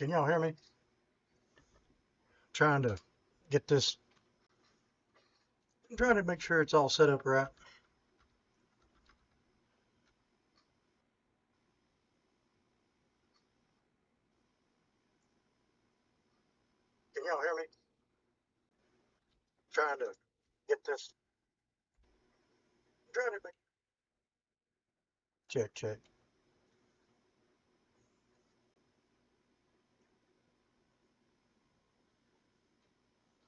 Can y'all hear me? Trying to get this, trying to make sure it's all set up right. Can y'all hear me? Trying to get this, trying to make, check, check.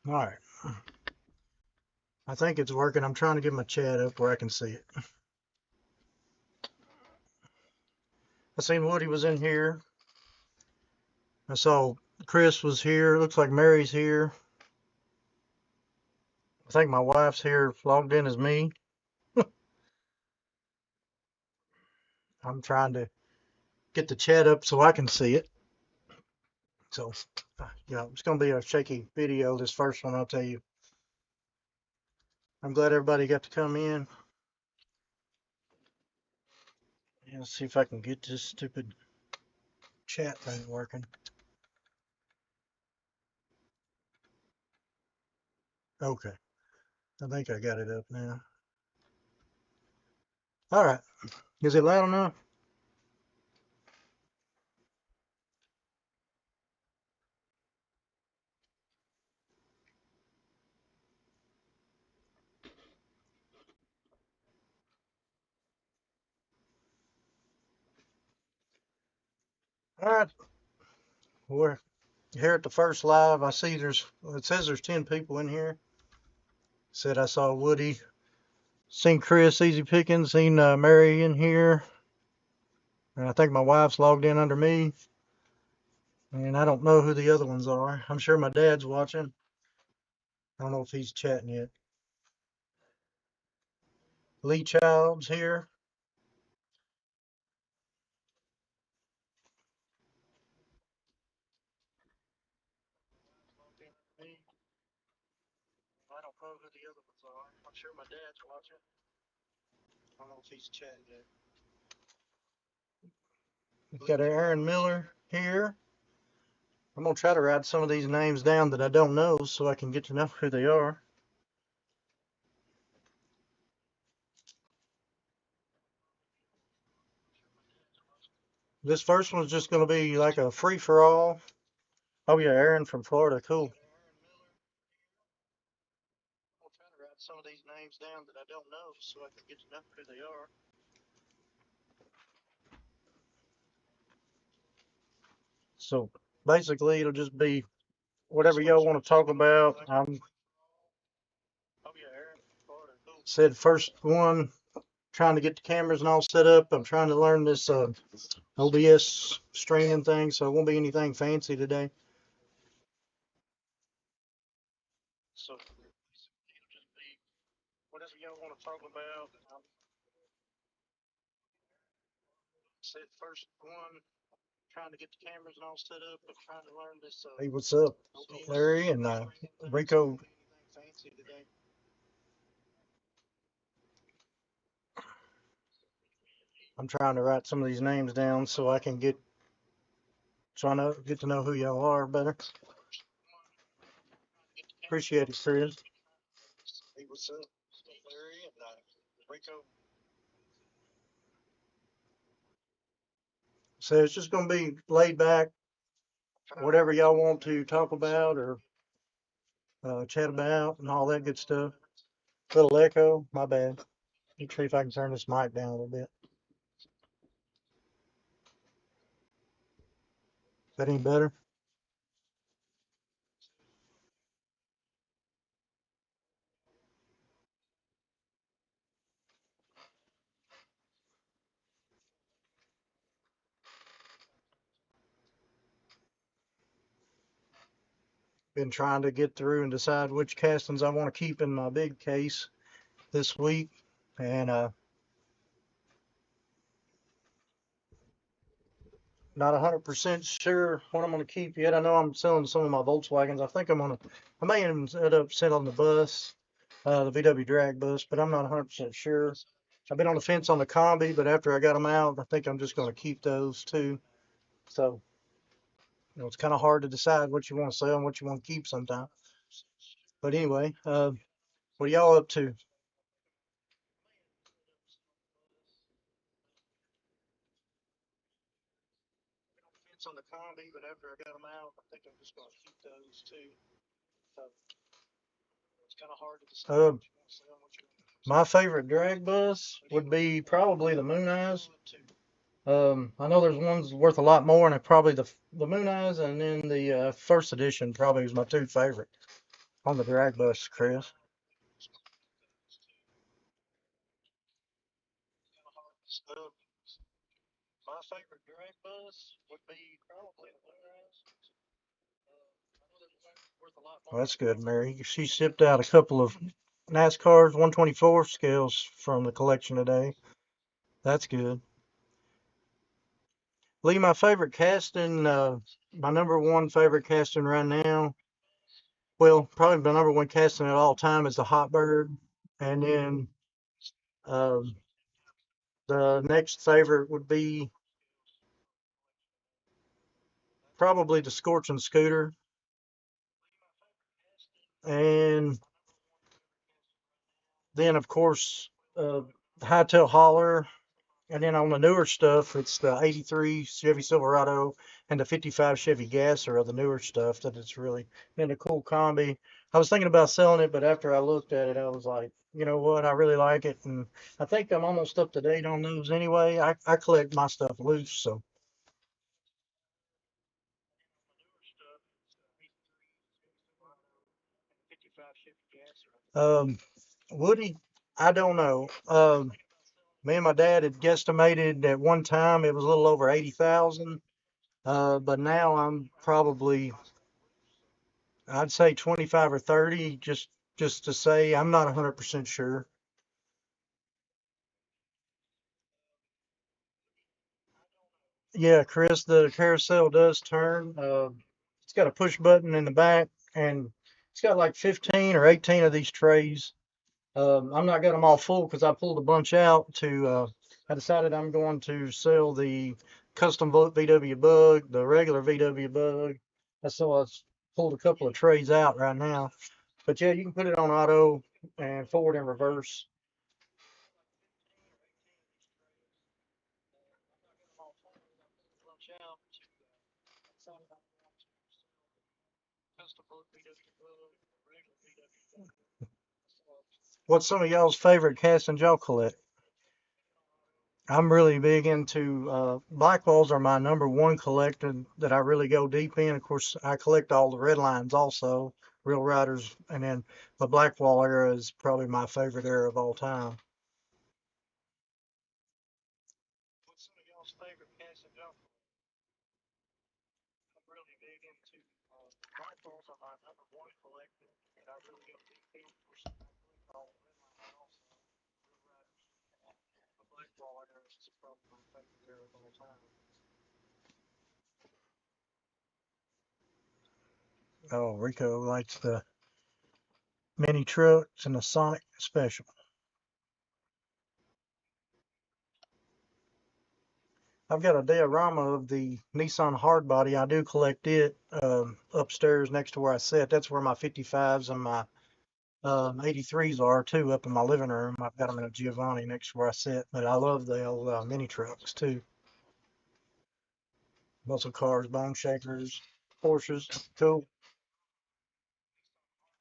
All right. I think it's working. I'm trying to get my chat up where I can see it. I seen Woody was in here. I saw Chris was here. Looks like Mary's here. I think my wife's here, logged in as me. I'm trying to get the chat up so I can see it. So, it's going to be a shaky video, this first one, I'll tell you. I'm glad everybody got to come in. Yeah, let's see if I can get this stupid chat thing working. Okay. I think I got it up now. All right. Is it loud enough? All right. We're here at the first live. I see it says there's 10 people in here. Said I saw Woody, seen Chris, Easy Pickings, seen Mary in here. And I think my wife's logged in under me. And I don't know who the other ones are. I'm sure my dad's watching. I don't know if he's chatting yet. Lee Child's here. I don't know who the other ones are. I'm sure my dad's watching. I don't know if he's chatting yet. We've got Aaron Miller here. I'm going to try to write some of these names down that I don't know so I can get to know who they are. This first one's just going to be like a free-for-all. Oh, yeah, Aaron from Florida. Cool. I'll try to write some of these names down that I don't know so I can get to know who they are. So basically, it'll just be whatever y'all want to talk about. Said first one, trying to get the cameras and all set up. I'm trying to learn this OBS streaming thing, so it won't be anything fancy today. So it'll just be whatever y'all want to talk about. Said first one, trying to get the cameras and all set up. I'm trying to learn this. Hey, what's up, Larry and Rico? Fancy today. I'm trying to write some of these names down so I can get to know who y'all are better. Appreciate it, Chris. Hey, what's up, Larry and Rico? So it's just going to be laid back, whatever y'all want to talk about or chat about and all that good stuff. Little echo, my bad. Let's see if I can turn this mic down a little bit. Is that any better? Been trying to get through and decide which castings I want to keep in my big case this week. And not 100% sure what I'm going to keep yet. I know I'm selling some of my Volkswagens. I may end up selling the bus, the VW drag bus, but I'm not 100% sure. I've been on the fence on the Combi, but after I got them out, I think I'm just going to keep those too. So it's kind of hard to decide what you want to sell and what you want to keep sometimes. But anyway, what are y'all up to? Fence on the combi, but after I got them out, I think I'm just going to keep those too. So it's kind of hard to decide what you want to sell and what you want to keep. My favorite drag bus would be probably the Moon Eyes. I know there's ones worth a lot more, and probably the Moon Eyes, and then the first edition probably is my two favorite on the drag bus, Chris. My favorite drag bus would be probably the Moon Eyes. Well, that's good, Mary. She shipped out a couple of NASCAR's 124 scales from the collection today. That's good. Lee, my favorite casting, my number one favorite casting right now, well, probably my number one casting at all time is the Hot Bird. And then um, the next favorite would be probably the Scorching Scooter. And then, of course, Hightail Holler. And then on the newer stuff, it's the 83 Chevy Silverado and the 55 Chevy Gasser are the newer stuff that it's really been a cool combi. I was thinking about selling it, but after I looked at it, I was like, you know what, I really like it. And I think I'm almost up to date on those anyway. I collect my stuff loose, so. Um, Woody, I don't know. Me and my dad had guesstimated at one time it was a little over 80,000. But now I'm probably, I'd say 25 or 30, just to say I'm not 100% sure. Yeah, Chris, the carousel does turn. It's got a push button in the back, and it's got like 15 or 18 of these trays. I'm not got them all full because I pulled a bunch out to. I decided I'm going to sell the custom VW Bug, the regular VW Bug. So I pulled a couple of trays out right now. But yeah, you can put it on auto and forward and reverse. What's some of y'all's favorite castings y'all collect? I'm really big into black walls are my number one collector that I really go deep in. Of course, I collect all the red lines also, Real Riders, and then the black wall era is probably my favorite era of all time. What's some of y'all's favorite castings y'all collect? I'm really big into black walls are my number one collector, and I really go deep in. Of course, I collect all the red lines also, Real Riders. The black wall era is probably my favorite era of all time. Oh, Rico likes the mini trucks and the Sonic Special. I've got a diorama of the Nissan Hardbody. I do collect it upstairs next to where I sit. That's where my 55s and my 83s are too, up in my living room. I've got them in a Giovanni next to where I sit. But I love the old mini trucks too. Muscle cars, bone shakers, Porsches. Cool.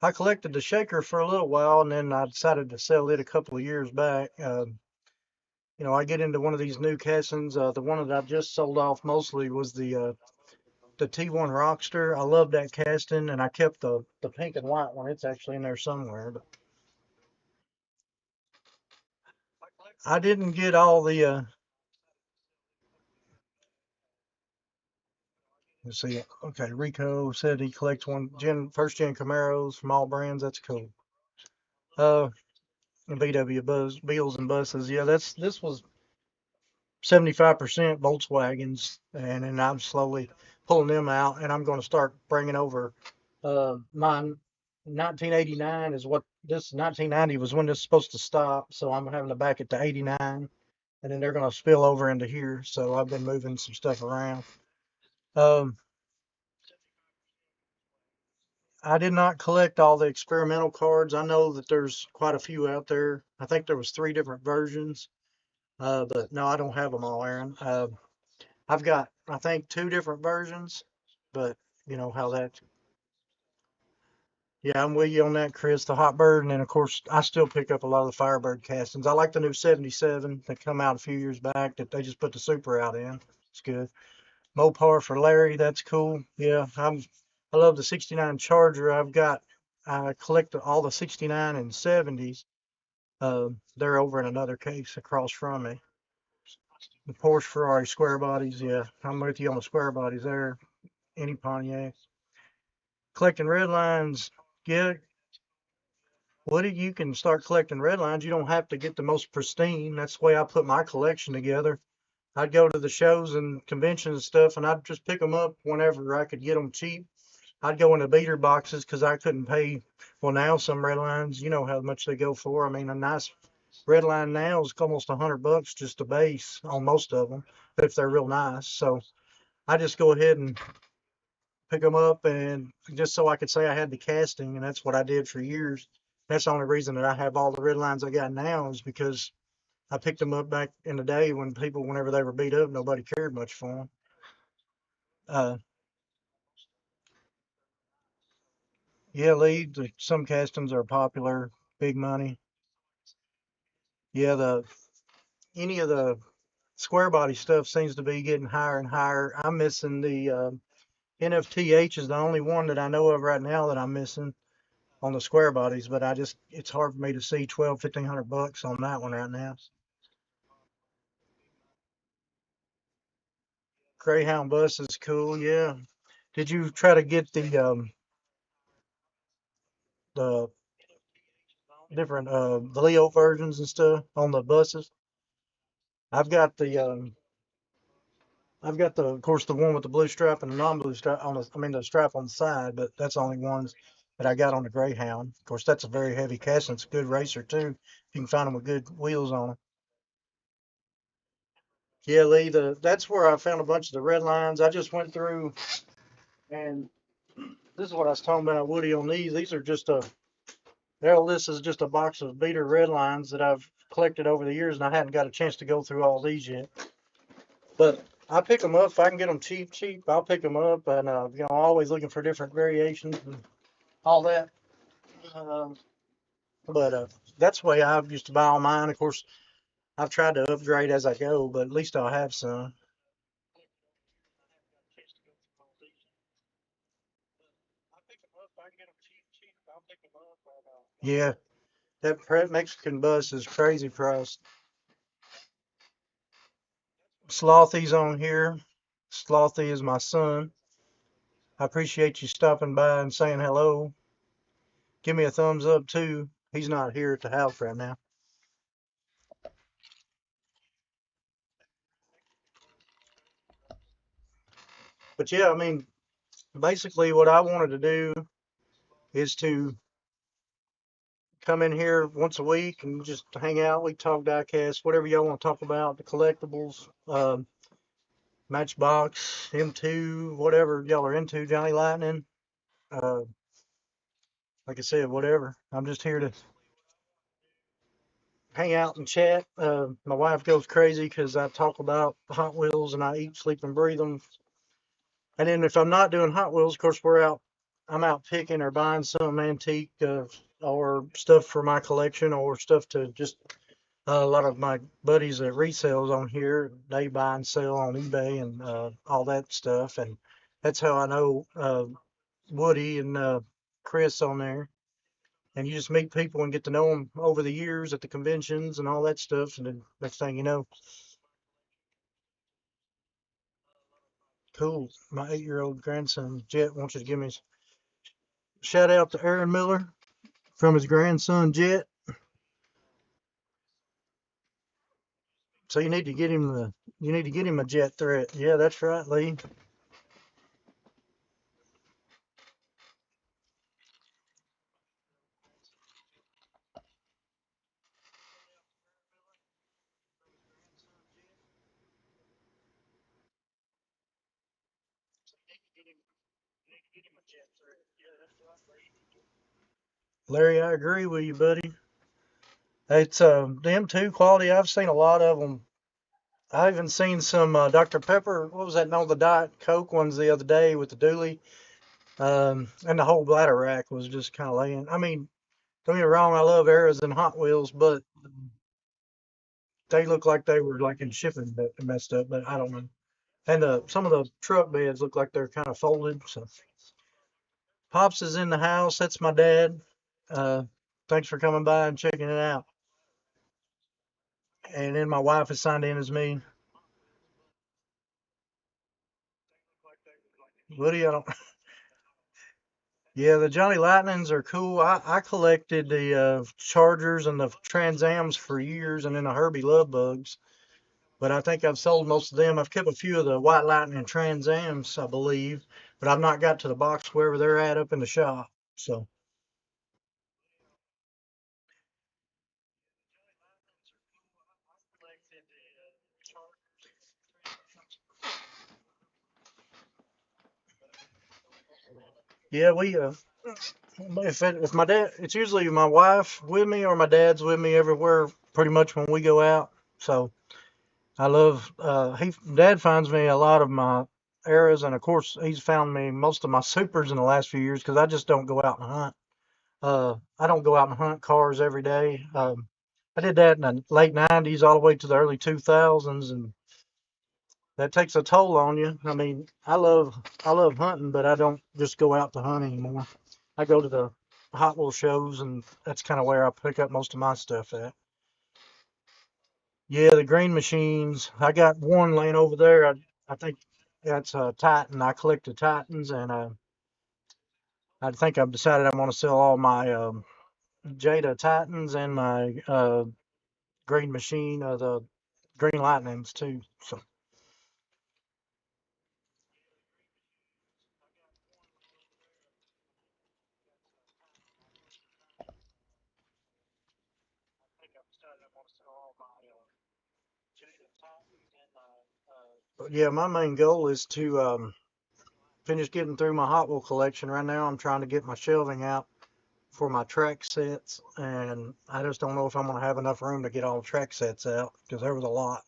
I collected the shaker for a little while, and then I decided to sell it a couple of years back. I get into one of these new castings. The one that I just sold off mostly was the T1 Rockster. I love that casting, and I kept the pink and white one. It's actually in there somewhere. But I didn't get all the. Let's see. Okay, Rico said he collects first gen Camaros from all brands. That's cool. Uh, VW Buzz, Beetles and Buses. Yeah, this was 75% Volkswagens, and then I'm slowly pulling them out, and I'm going to start bringing over. Mine 1989 is what this 1990 was when this is supposed to stop, so I'm having to back it to 89, and then they're going to spill over into here. So I've been moving some stuff around. Um, I did not collect all the experimental cards. I know that there's quite a few out there. I think there was 3 different versions. But no, I don't have them all, Aaron. I've got, I think, 2 different versions, but you know how that. Yeah, I'm with you on that, Chris. The Hot Bird, and then of course I still pick up a lot of the Firebird castings. I like the new 77 that come out a few years back that they just put the Super out in. It's good. Mopar for Larry, that's cool. Yeah, I love the 69 Charger. I collect all the 69 and 70s. They're over in another case across from me. The Porsche, Ferrari, square bodies. Yeah, I'm with you on the square bodies there. Any Pontiac. Collecting red lines. Yeah, Woody, you can start collecting red lines. You don't have to get the most pristine. That's the way I put my collection together. I'd go to the shows and conventions and stuff, and I'd just pick them up whenever I could get them cheap. I'd go into beater boxes because I couldn't pay. Well, now some red lines, you know how much they go for. I mean, a nice red line now is almost $100 just a base on most of them, if they're real nice. So I just go ahead and pick them up, and just so I could say I had the casting, and that's what I did for years. That's the only reason that I have all the red lines I got now is because I picked them up back in the day when people, whenever they were beat up, nobody cared much for them. Uh, yeah, Lee, some castings are popular, big money. Yeah, the any of the square body stuff seems to be getting higher and higher. I'm missing the NFTH is the only one that I know of right now that I'm missing on the square bodies, but it's hard for me to see 1,200, 1,500 bucks on that one right now. Greyhound bus is cool, yeah. Did you try to get the different the Leo versions and stuff on the buses? I've got of course the one with the blue stripe and the non-blue stripe on the I mean the stripe on the side, but that's the only ones that I got on the Greyhound. Of course, that's a very heavy casting. It's a good racer too. You can find them with good wheels on them. Yeah, Lee, that's where I found a bunch of the red lines. I just went through and this is what I was talking about, Woody, on these. These are just this is just a box of beater red lines that I've collected over the years, and I hadn't got a chance to go through all these yet. But I pick them up if I can get them cheap. I'll pick them up, and always looking for different variations and all that. Um, but that's the way I used to buy all mine. Of course, I've tried to upgrade as I go, but at least I'll have some. Yeah, that Mexican bus is crazy priced. Slothy's on here. Slothy is my son. I appreciate you stopping by and saying hello. Give me a thumbs up too. He's not here at the house right now. But yeah, I mean, basically what I wanted to do is to come in here once a week and just hang out. We talk diecast, whatever y'all want to talk about, the collectibles, Matchbox, M2, whatever y'all are into, Johnny Lightning. Uh, like I said, whatever. I'm just here to hang out and chat. My wife goes crazy because I talk about Hot Wheels and I eat, sleep, and breathe them. And then if I'm not doing Hot Wheels, of course, I'm out picking or buying some antique or stuff for my collection or stuff to just a lot of my buddies that resells on here, they buy and sell on eBay and all that stuff. And that's how I know Woody and Chris on there. And you just meet people and get to know them over the years at the conventions and all that stuff. And then next thing you know, cool. My 8-year-old grandson, Jet, wants you to give me a shout out to Aaron Miller from his grandson, Jet. So you need to get him a Jet threat. Yeah, that's right, Lee. Larry, I agree with you, buddy. It's them two quality. I've seen a lot of them. I even seen some Dr. Pepper. What was that? No, the Diet Coke ones the other day with the dually. And the whole bladder rack was just kind of laying. I mean, don't get me wrong, I love Arrows and Hot Wheels, but they look like they were like in shipping that messed up. But I don't know. And some of the truck beds look like they're kind of folded. So Pops is in the house. That's my dad. Uh, Thanks for coming by and checking it out. And then my wife is signed in as me. Woody, I don't. Yeah, the Johnny Lightnings are cool. I collected the Chargers and the Trans Ams for years, and then the Herbie Love Bugs. But I think I've sold most of them. I've kept a few of the White Lightning and Trans Ams, I believe, but I've not got to the box wherever they're at up in the shop. So yeah, we if my dad, it's usually my wife with me or my dad's with me everywhere, pretty much when we go out. So I love dad finds me a lot of my eras, and of course he's found me most of my supers in the last few years because I just don't go out and hunt. I don't go out and hunt cars every day. I did that in the late '90s all the way to the early 2000s, and that takes a toll on you. I mean, I love hunting, but I don't just go out to hunt anymore. I go to the Hot Wheel shows, and that's kind of where I pick up most of my stuff at. Yeah, the green machines. I got one laying over there. I think that's a Titan. I collect the Titans, and I think I've decided I'm going to sell all my Jada Titans and my green machine, the green lightnings too. So but yeah, my main goal is to finish getting through my Hot Wheel collection. Right now, I'm trying to get my shelving out for my track sets, and I just don't know if I'm going to have enough room to get all the track sets out because there was a lot.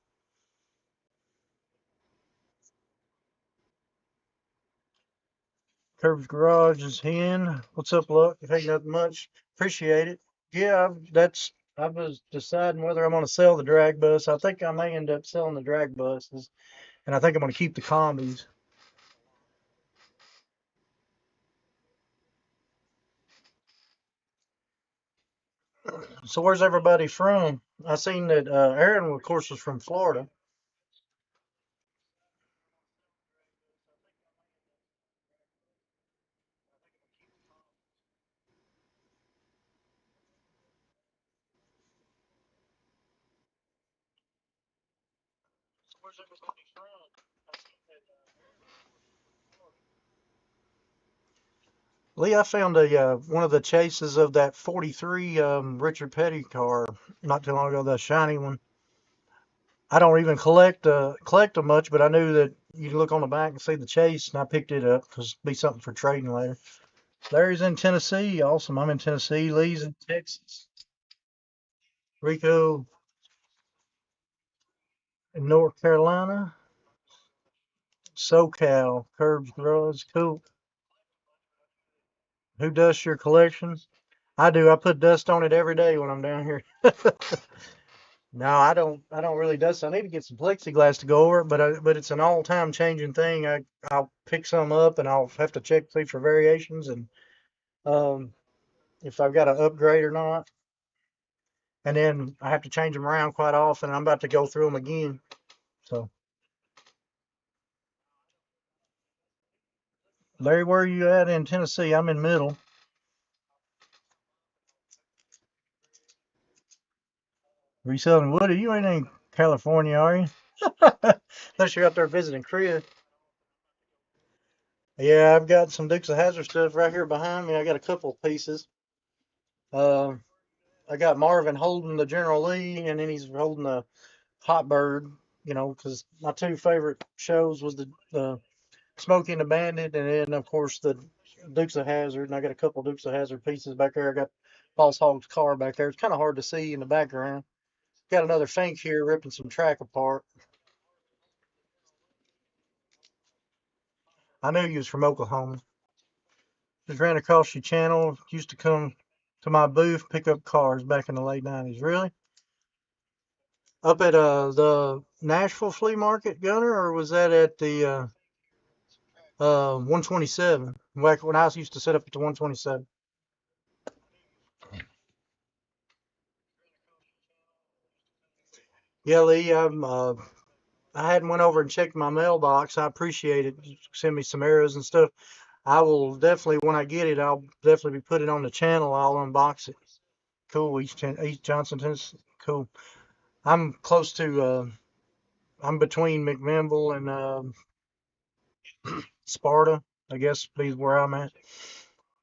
Curbs Garage is in. What's up, Luck? If ain't nothing much, appreciate it. Yeah, I was deciding whether I'm going to sell the drag bus. I think I may end up selling the drag buses, and I think I'm going to keep the combis. So where's everybody from? I seen that Aaron, of course, was from Florida. Lee, I found a one of the chases of that '43 Richard Petty car not too long ago, the shiny one. I don't even collect them much, but I knew that you look on the back and see the chase, and I picked it up because it'd be something for trading later. Larry's in Tennessee. Awesome. I'm in Tennessee. Lee's in Texas. Rico in North Carolina. SoCal. Curbs Garage. Cool. Who does your collection? I do. I put dust on it every day when I'm down here. No, I don't. I don't really dust. I need to get some plexiglass to go over it, but it's an all-time changing thing. I'll pick some up and I'll have to check see for variations and um if I've got to upgrade or not. And then I have to change them around quite often. I'm about to go through them again. So, Larry, where are you at in Tennessee? I'm in Middle. Reselling Woody. You ain't in California, are you? Unless you're out there visiting Chris. Yeah, I've got some Dukes of Hazzard stuff right here behind me. I got a couple pieces. Uh, I got Marvin holding the General Lee, and then he's holding the Hot Bird. You know, because my two favorite shows was the Smokey and the Bandit, and then of course the Dukes of Hazzard, and I got a couple Dukes of Hazzard pieces back there. I got Boss Hogg's car back there. It's kind of hard to see in the background. Got another Fink here ripping some track apart. I knew you was from Oklahoma. Just ran across your channel. Used to come to my booth, pick up cars back in the late 90s. Really? Up at the Nashville flea market, Gunner, or was that at the 127? Back when I used to set up at the 127. Yeah, Lee, I hadn't went over and checked my mailbox. I appreciate it. Send me some arrows and stuff. I will definitely, when I get it, I'll definitely be putting it on the channel. I'll unbox it. Cool, East Johnson, Tennessee. Cool. I'm close to, I'm between McMinnville and Sparta, I guess, be where I'm at.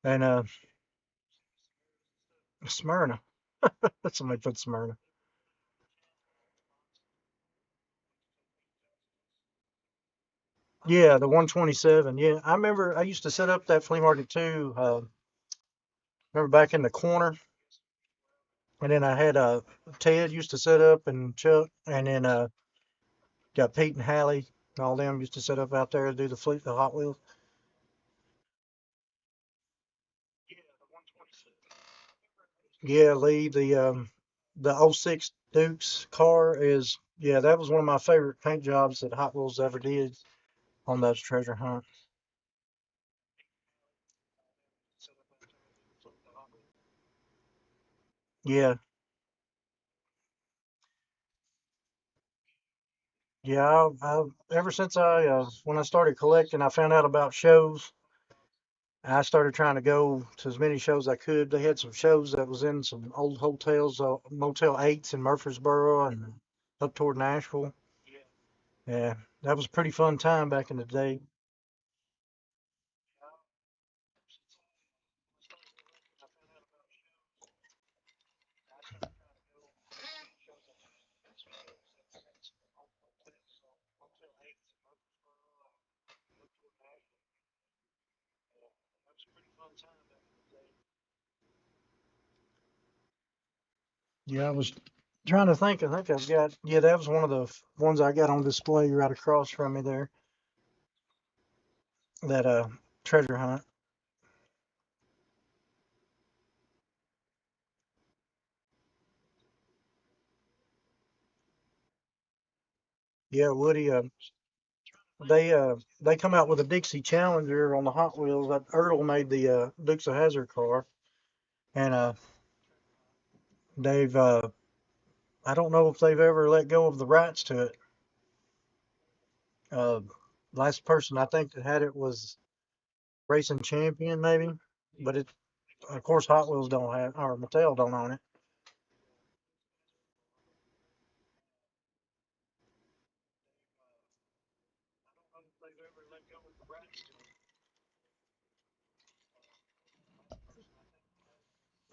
And Smyrna. Somebody put Smyrna. Yeah, the 127. Yeah, I remember I used to set up that flea market too. Remember back in the corner, and then I had Ted used to set up and Chuck, and then got Pete and Hallie, all them used to set up out there to do the Hot Wheels. Yeah, Lee, the '06 Dukes car is, yeah, that was one of my favorite paint jobs that Hot Wheels ever did on those treasure hunts. Yeah, yeah. Ever since when I started collecting, I found out about shows. I started trying to go to as many shows as I could. They had some shows that was in some old hotels, Motel 8s in Murfreesboro and up toward Nashville. Yeah, that was a pretty fun time back in the day. Yeah, I was trying to think. I think I've got, yeah, that was one of the ones I got on display right across from me there. That treasure hunt. Yeah, Woody. They come out with a Dixie Challenger on the Hot Wheels. That Ertl made the Dukes of Hazzard car, and they've I don't know if they've ever let go of the rights to it. Uh, Last person I think that had it was Racing Champion, maybe, but it, of course, Hot Wheels don't have, or Mattel don't own it.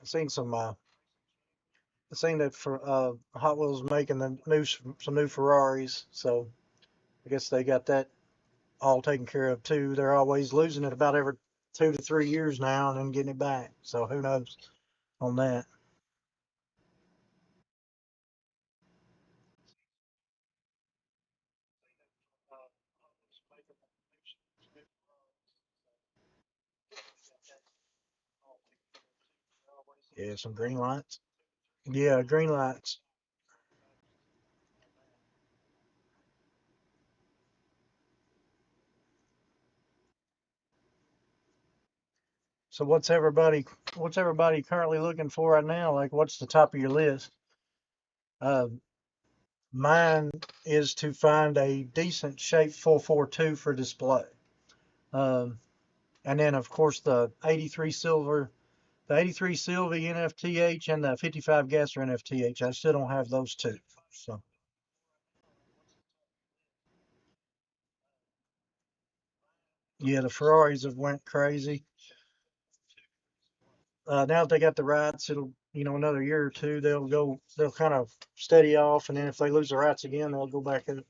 I've seen some. I've seen that for Hot Wheels making the new some new Ferraris, so I guess they got that all taken care of too. They're always losing it about every 2 to 3 years now, and then getting it back. So who knows on that? Yeah, some green lights. Yeah, green lights. So what's everybody currently looking for right now? Like what's the top of your list? Uh, Mine is to find a decent shape 442 for display. Um, and then of course the 83 silver, the 83 Sylvie NFTH and the 55 Gasser NFTH. I still don't have those two. So yeah, the Ferraris have went crazy. Now that they got the rights, it'll, another year or two they'll kind of steady off, and then if they lose the rights again, they'll go back up.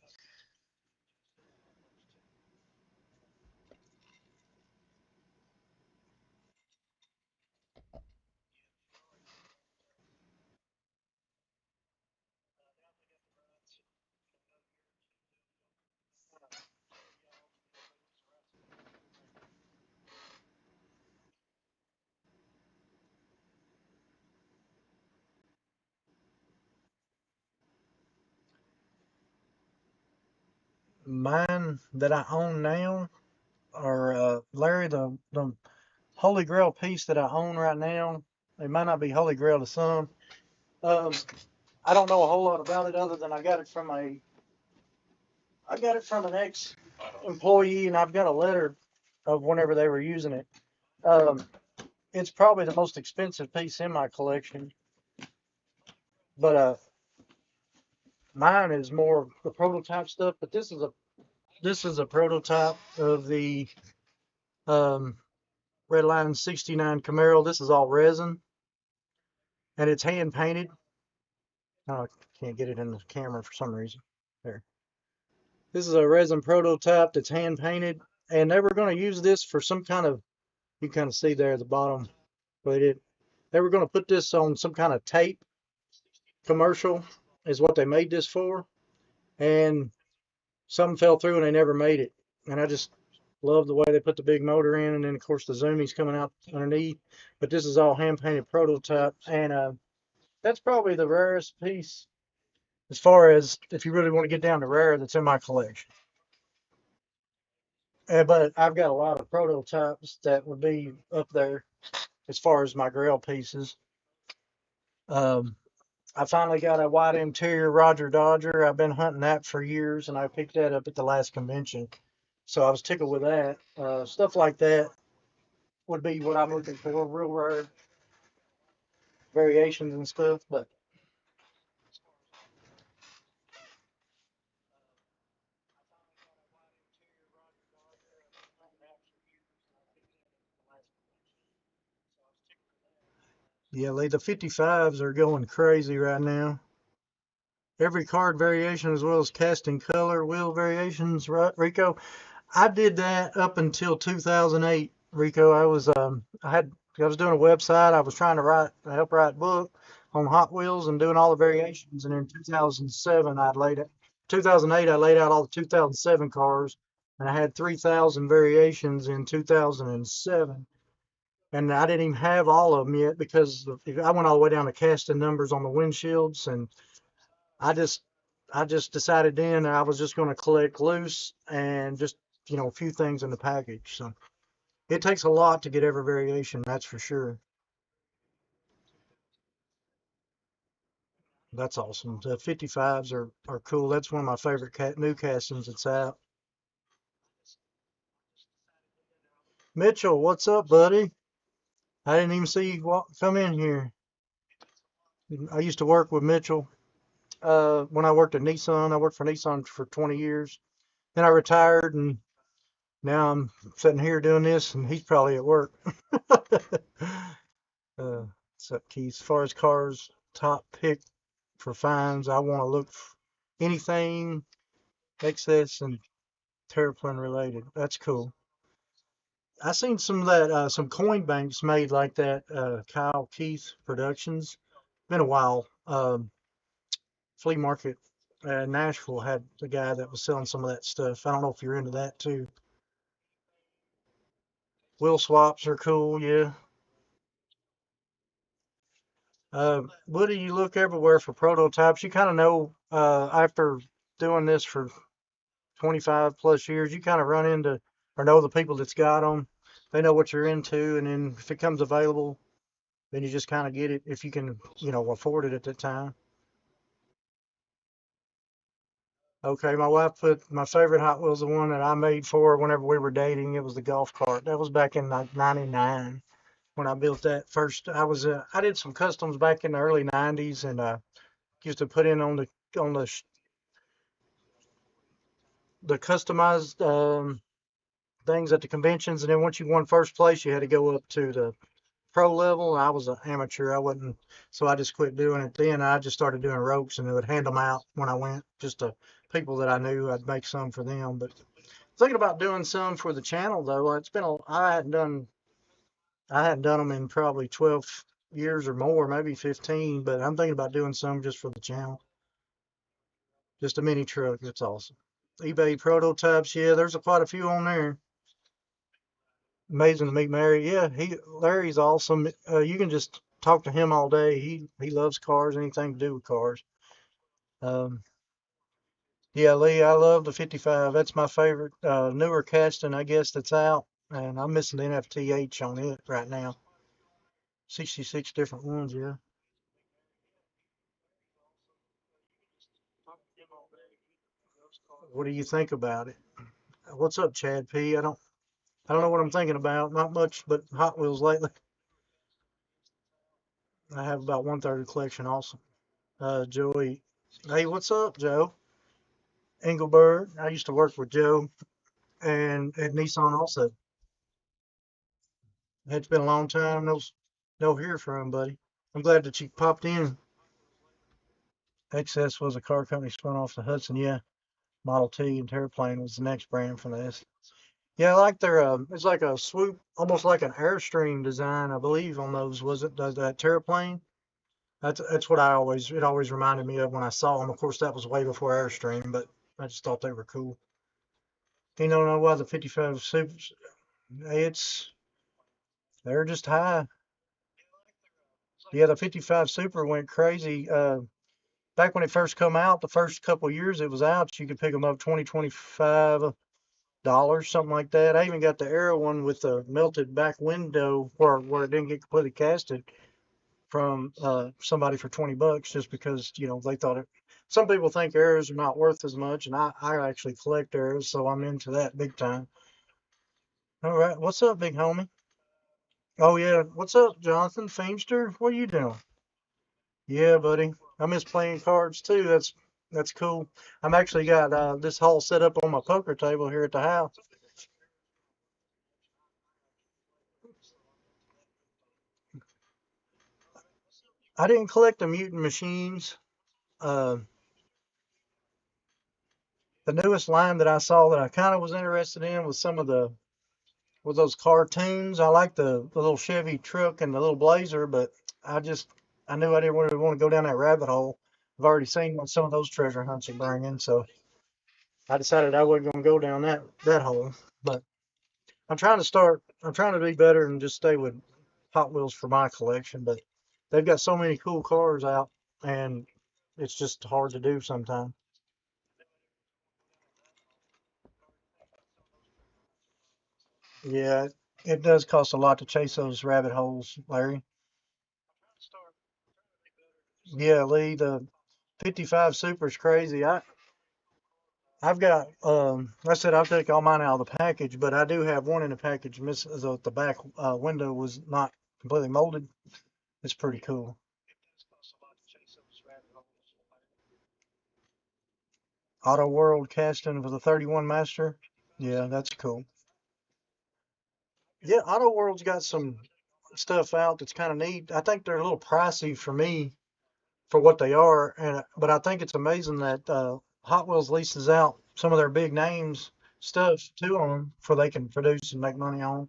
Mine that I own now are Larry, the Holy Grail piece that I own right now. It might not be Holy Grail to some. Um, I don't know a whole lot about it other than I got it from an ex employee, and I've got a letter of whenever they were using it. Um, it's probably the most expensive piece in my collection, but mine is more the prototype stuff. But this is a prototype of the um, Redline 69 Camaro. This is all resin, and it's hand painted. Oh, I can't get it in the camera for some reason. There. This is a resin prototype that's hand painted, and they were going to use this for some kind of. You kind of see there at the bottom, but they were going to put this on some kind of tape commercial, is what they made this for, and something fell through and they never made it. And I just love the way they put the big motor in, and then of course the zoomies coming out underneath. But this is all hand painted prototype, and that's probably the rarest piece as far as if you really want to get down to rare that's in my collection. But I've got a lot of prototypes that would be up there as far as my Grail pieces. Um, I finally got a white interior Roger Dodger. I've been hunting that for years, and I picked that up at the last convention. So I was tickled with that. Stuff like that would be what I'm looking for, real rare variations and stuff. But yeah, the 55s are going crazy right now. Every card variation as well as casting color, wheel variations, right, Rico? I did that up until 2008, Rico. I was doing a website. I was trying to help write a book on Hot Wheels and doing all the variations. And in 2007, 2008, I laid out all the 2007 cars, and I had 3,000 variations in 2007. And I didn't even have all of them yet because I went all the way down to casting numbers on the windshields, and I just I just decided then I was just going to collect loose and just a few things in the package. So it takes a lot to get every variation, that's for sure. That's awesome. The 55s are cool. That's one of my favorite new castings that's out. Mitchell, what's up, buddy? I didn't even see you come in here. I used to work with Mitchell when I worked at Nissan. I worked for Nissan for 20 years. Then I retired, and now I'm sitting here doing this, and he's probably at work. What's up, Keith? As far as cars, top pick for finds, I want to look for anything excess and terraplane related. That's cool. I seen some of that, some coin banks made like that. Kyle Keith Productions. Been a while. Flea market. Nashville had the guy that was selling some of that stuff. I don't know if you're into that too. Wheel swaps are cool, yeah. Woody, you look everywhere for prototypes. You kind of know after doing this for 25 plus years, you kind of run into or know the people that's got them. They know what you're into, and then if it comes available, then you just kind of get it if you can, afford it at the time. Okay, my wife put my favorite Hot Wheels, the one that I made for her whenever we were dating. It was the golf cart. That was back in like '99 when I built that first. I did some customs back in the early '90s, and used to put in on the customized things at the conventions, and then once you won first place, you had to go up to the pro level. I was an amateur. I wasn't, so I just quit doing it. Then I just started doing ropes, and I would hand them out when I went, just to people that I knew. I'd make some for them. But thinking about doing some for the channel though. I hadn't done them in probably 12 years or more, maybe 15. But I'm thinking about doing some just for the channel. Just a mini truck. That's awesome. eBay prototypes. Yeah, there's quite a few on there. Amazing to meet Mary. Yeah, Larry's awesome. You can just talk to him all day. He loves cars, anything to do with cars. Um, Yeah, Lee, I love the 55. That's my favorite newer casting, I guess, that's out. And I'm missing the NFTH on it right now. 66 different ones, yeah. What do you think about it? What's up, Chad P? I don't know what I'm thinking about. Not much, but Hot Wheels lately. I have about one third of the collection also. Joey. Hey, what's up, Joe? Engelbert. I used to work with Joe and at Nissan also. It's been a long time. No hear from him, buddy. I'm glad that you popped in. XS was a car company spun off the Hudson. Yeah, Model T and Terraplane was the next brand from this. Yeah, I like their. It's like a swoop, almost like an Airstream design, I believe. On those, was it that Terraplane? That's what it always reminded me of when I saw them. Of course, that was way before Airstream, but I just thought they were cool. You don't know why the 55 Supers? It's they're just high. Yeah, the 55 Super went crazy. Back when it first come out, the first couple years it was out, you could pick them up 20, $25, something like that. I even got the Aero one with the melted back window where it didn't get completely casted from somebody for $20 just because they thought it. Some people think Aeros are not worth as much, and I actually collect Aeros, so I'm into that big time. All right, what's up, big homie? Oh yeah, what's up, Jonathan Feimster? What are you doing? Yeah, buddy. I miss playing cards too. That's cool. I'm actually got this hall set up on my poker table here at the house. I didn't collect the mutant machines. Uh, the newest line that I saw that I kind of was interested in was some of the with those cartoons. I like the little Chevy truck and the little Blazer, but I just I knew I didn't really want to go down that rabbit hole. I've already seen what some of those treasure hunts are bringing, so I decided I wasn't going to go down that hole. But I'm trying to be better and just stay with Hot Wheels for my collection, but they've got so many cool cars out and it's just hard to do sometimes. Yeah, it does cost a lot to chase those rabbit holes, Larry. Yeah, Lee, the 55 Super is crazy. I've got I said I'll take all mine out of the package, but I do have one in the package. Miss the back window was not completely molded. It's pretty cool. Auto World casting for the 31 Master. Yeah, that's cool. Yeah, Auto World's got some stuff out that's kind of neat. I think they're a little pricey for me for what they are, and but I think it's amazing that Hot Wheels leases out some of their big names stuff to them for they can produce and make money on.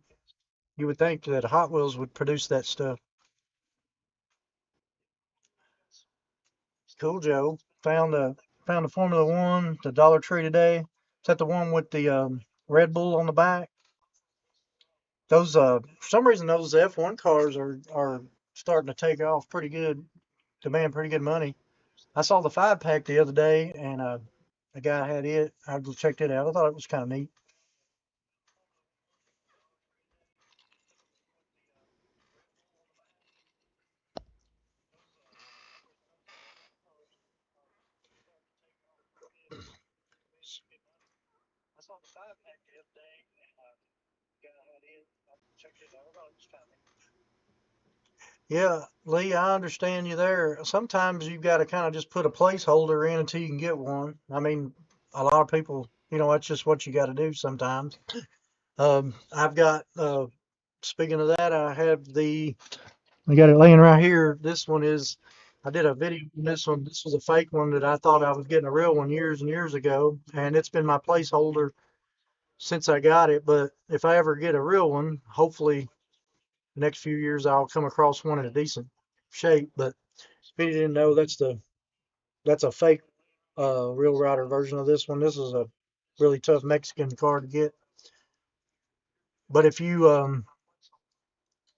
You would think that Hot Wheels would produce that stuff. Cool, Joe. Found the Formula One, the Dollar Tree today. Is that the one with the Red Bull on the back? Those for some reason those F1 cars are starting to take off pretty good, demand pretty good money. I saw the 5 pack the other day, and a guy had it. I checked it out. I thought it was kind of neat. Yeah, Lee, I understand you there. Sometimes you've got to kind of just put a placeholder in until you can get one. I mean, a lot of people, that's just what you got to do sometimes. I've got, speaking of that, I got it laying right here. I did a video on this one. This was a fake one that I thought I was getting a real one years and years ago, and it's been my placeholder since I got it. But if I ever get a real one, hopefully the next few years I'll come across one in a decent shape. But if you didn't know, that's a fake real rider version of this one. This is a really tough Mexican car to get. But if you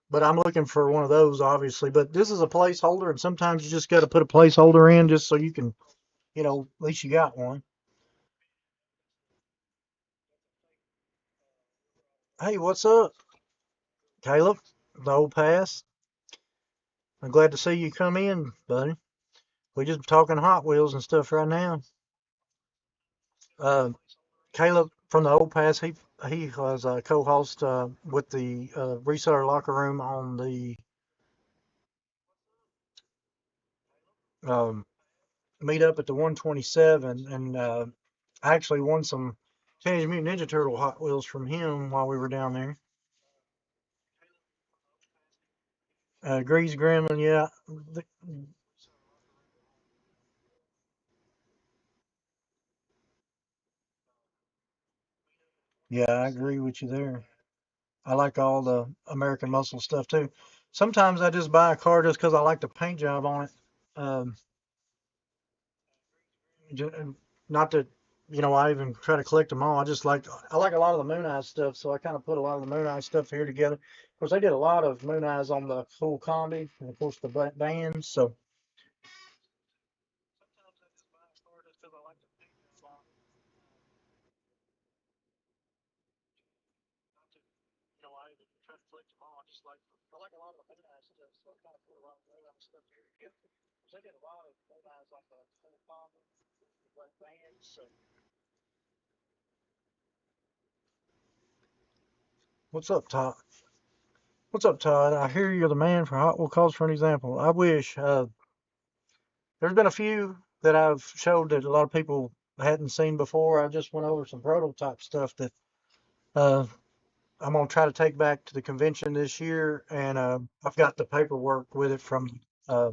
but I'm looking for one of those obviously. But this is a placeholder, and sometimes you just got to put a placeholder in just so you can, at least you got one. Hey, what's up, Caleb? The old pass. I'm glad to see you come in, buddy. We just talking Hot Wheels and stuff right now. Uh, Caleb from the old pass, he was a co-host with the reseller locker room on the um, meetup at the 127, and I actually won some Teenage Mutant Ninja Turtle Hot Wheels from him while we were down there. Grease Gremlin, yeah, yeah, I agree with you there. I like all the American Muscle stuff too. Sometimes I just buy a car just because I like the paint job on it. Um, Not that I even try to collect them all. I like a lot of the Moon Eye stuff, so I kind of put a lot of the Moon Eye stuff here together. Of course, they did a lot of Moon Eyes on the full combi, and of course the bands. So what's up, Todd? What's up, Todd? I hear you're the man for Hot Wheel Calls for an example. I wish. There's been a few that I've showed that a lot of people hadn't seen before. I just went over some prototype stuff that uh, I'm gonna try to take back to the convention this year, and I've got the paperwork with it from uh,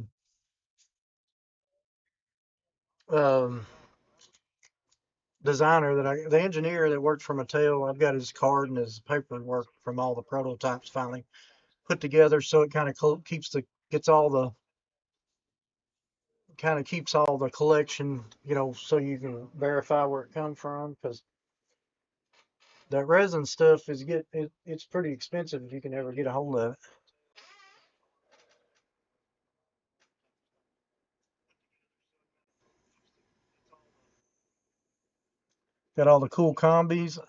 um, the engineer that worked for Mattel. I've got his card and his paperwork from all the prototypes finally put together, so it kind of keeps the gets all the kind of keeps all the collection, so you can verify where it come from, because that resin stuff it's pretty expensive if you can ever get a hold of it. Got all the cool combis.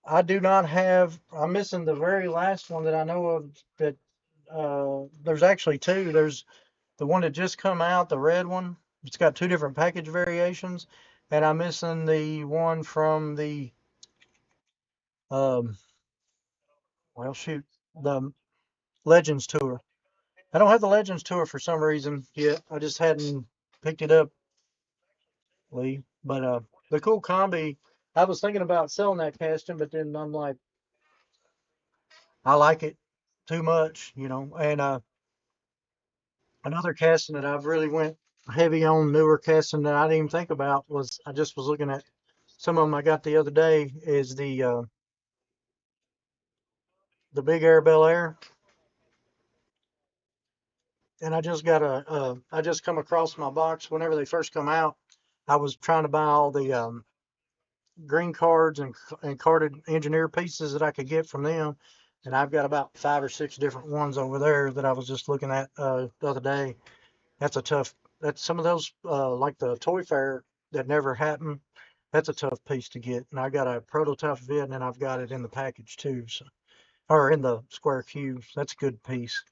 I do not have. I'm missing the very last one that I know of. That there's actually two. There's the one that just come out, the red one. It's got two different package variations, and I'm missing the one from the um. Well, shoot, the Legends tour. I don't have the Legends tour for some reason yet. I just hadn't picked it up, Lee. But the cool combi. I was thinking about selling that casting, but then I'm like, I like it too much. And another casting that I've really went heavy on, newer casting that I didn't even think about, was I just was looking at some of them I got the other day, is the Big Air Bel Air. And I just come across my box whenever they first come out. I was trying to buy all the green cards and carded engineer pieces that I could get from them. And I've got about 5 or 6 different ones over there that I was just looking at the other day. That's a tough. That's some of those like the Toy Fair that never happened. That's a tough piece to get. And I got a prototype of it, and then I've got it in the package too, so, or in the square cube. That's a good piece.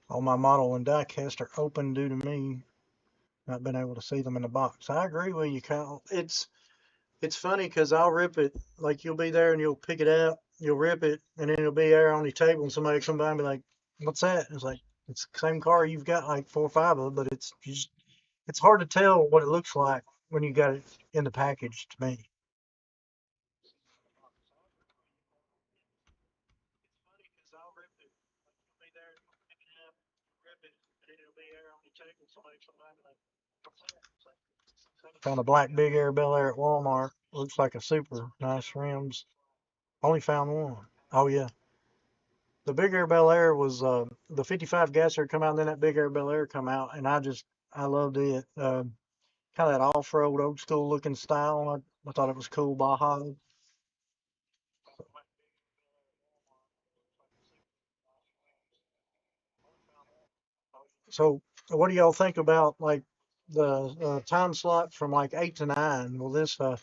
All my model and diecast are open due to me not being able to see them in the box. I agree with you, Kyle. It's funny because I'll rip it, like you'll be there and you'll pick it up, you'll rip it, and then it'll be there on your table, and somebody come by and be like, "What's that?" It's like it's the same car you've got like 4 or 5 of, but it's hard to tell what it looks like when you got it in the package to me. Found a black Big Air Bel Air at Walmart. Looks like a super nice rims. Only found one. Oh yeah, the Big Air Bel Air was the 55 gasser come out, and then that Big Air Bel Air come out, and I loved it. kind of that off-road, old school looking style. I thought it was cool, Baja. So, what do y'all think about like the time slot from like 8 to 9? Will this? I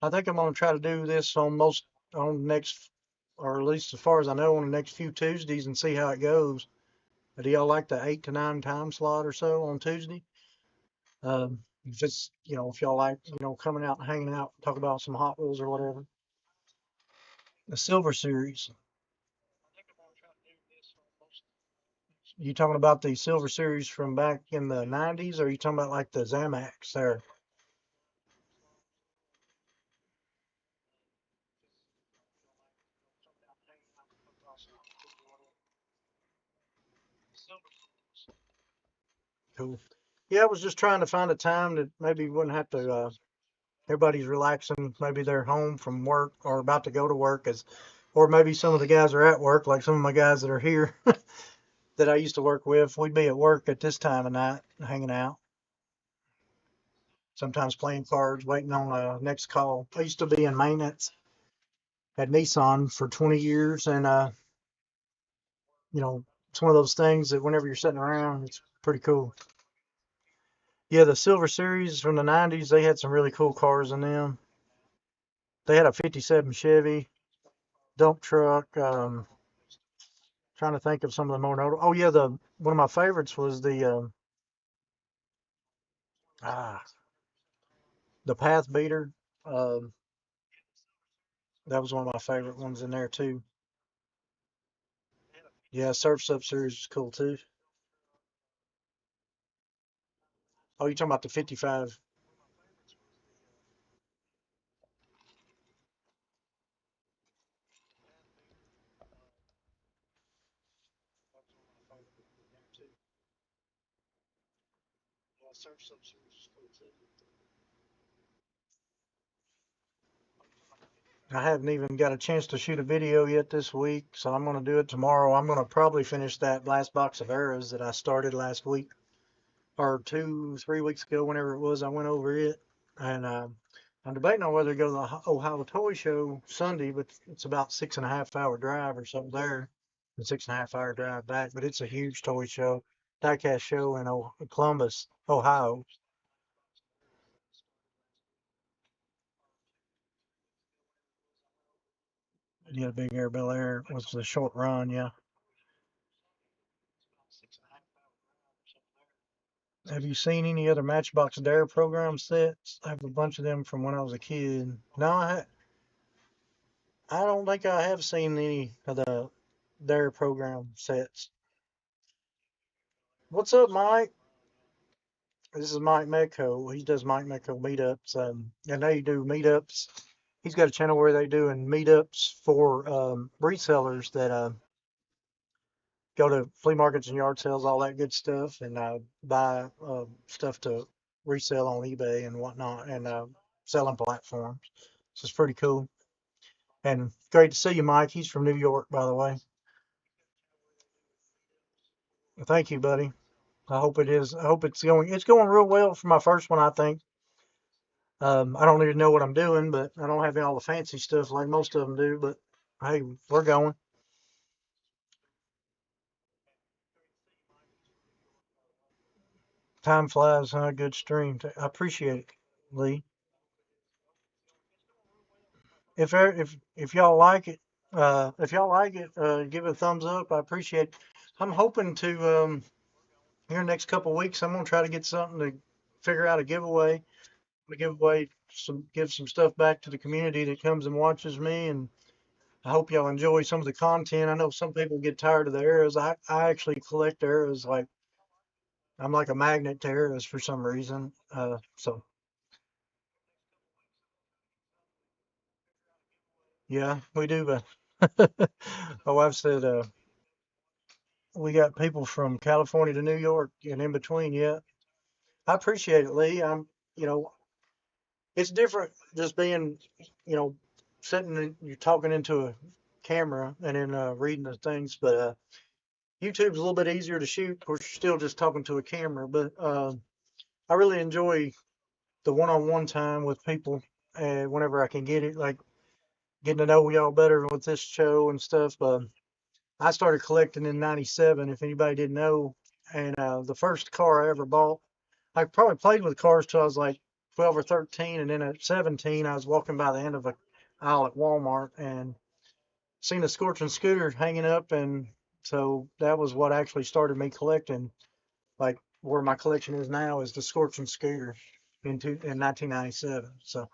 think I'm gonna try to do this on next, or at least as far as I know, on the next few Tuesdays and see how it goes. Do y'all like the 8 to 9 time slot or so on Tuesday? If it's, if y'all like, coming out and hanging out, talk about some Hot Wheels or whatever. The Silver Series. You talking about the Silver Series from back in the 90s, or are you talking about like the Zamax there? Cool. Yeah, I was just trying to find a time that maybe wouldn't have to, everybody's relaxing. Maybe they're home from work or about to go to work, or maybe some of the guys are at work, like some of my guys that are here that I used to work with. We'd be at work at this time of night, hanging out, sometimes playing cards, waiting on a next call. I used to be in maintenance at Nissan for 20 years, and it's one of those things that whenever you're sitting around, it's pretty cool. Yeah, the Silver Series from the 90s, they had some really cool cars in them. They had a 57 Chevy dump truck. Trying to think of some of the more notable. Oh yeah, the one of my favorites was ah the Path Beater. Um, that was one of my favorite ones in there too. Yeah, Surf's Up series is cool too. Oh, you talking about the 55? Yeah, Surf's Up series is cool too. I haven't even got a chance to shoot a video yet this week, so I'm gonna do it tomorrow. I'm gonna probably finish that last box of arrows that I started last week or 3 weeks ago, whenever it was. I went over it, and I'm debating on whether to go to the Ohio Toy Show Sunday, but it's about 6.5 hour drive or something there, and 6.5 hour drive back. But it's a huge toy show, diecast show in Columbus, Ohio. Yeah, Big Air Bel Air was the short run. Yeah. Have you seen any other Matchbox Dare program sets? I have a bunch of them from when I was a kid. No, I don't think I have seen any of the Dare program sets. What's up, Mike? This is Mike Mecco. He does Mike Mecco meetups, and they do meetups. He's got a channel where they doing meetups for resellers that go to flea markets and yard sales, all that good stuff, and buy stuff to resell on eBay and whatnot, and selling platforms. So it's pretty cool. And great to see you, Mike. He's from New York, by the way. Well, thank you, buddy. I hope it is. I hope it's going real well for my first one, I think. I don't even know what I'm doing, but I don't have all the fancy stuff like most of them do. But hey, we're going. Time flies, huh? Good stream. I appreciate it, Lee. If y'all like it, give it a thumbs up. I appreciate it. I'm hoping to here in the next couple of weeks. I'm gonna try to get something to figure out a giveaway. To give some stuff back to the community that comes and watches me, and I hope y'all enjoy some of the content. I know some people get tired of the arrows. I actually collect arrows. Like, I'm like a magnet to arrows for some reason. So yeah, we do. But my wife said we got people from California to New York and in between. Yeah, I appreciate it, Lee. You know, it's different just being, you know, you're talking into a camera and then reading the things. But YouTube's a little bit easier to shoot. Of course, you're still just talking to a camera, but I really enjoy the one-on-one time with people whenever I can get it, like getting to know y'all better with this show and stuff. I started collecting in '97, if anybody didn't know, and the first car I ever bought, I probably played with cars till I was like 12 or 13, and then at 17, I was walking by the end of a aisle at Walmart and seen a Scorching scooter hanging up, and so that was what actually started me collecting. Like where my collection is now is the Scorching scooter in 1997. So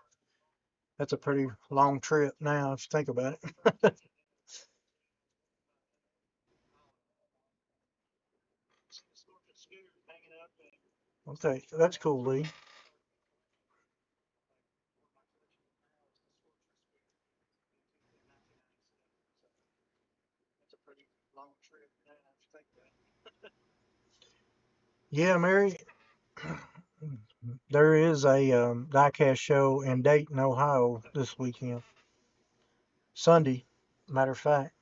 that's a pretty long trip now if you think about it. Okay, that's cool, Lee. Yeah, Mary, there is a diecast show in Dayton, Ohio this weekend. Sunday, matter of fact.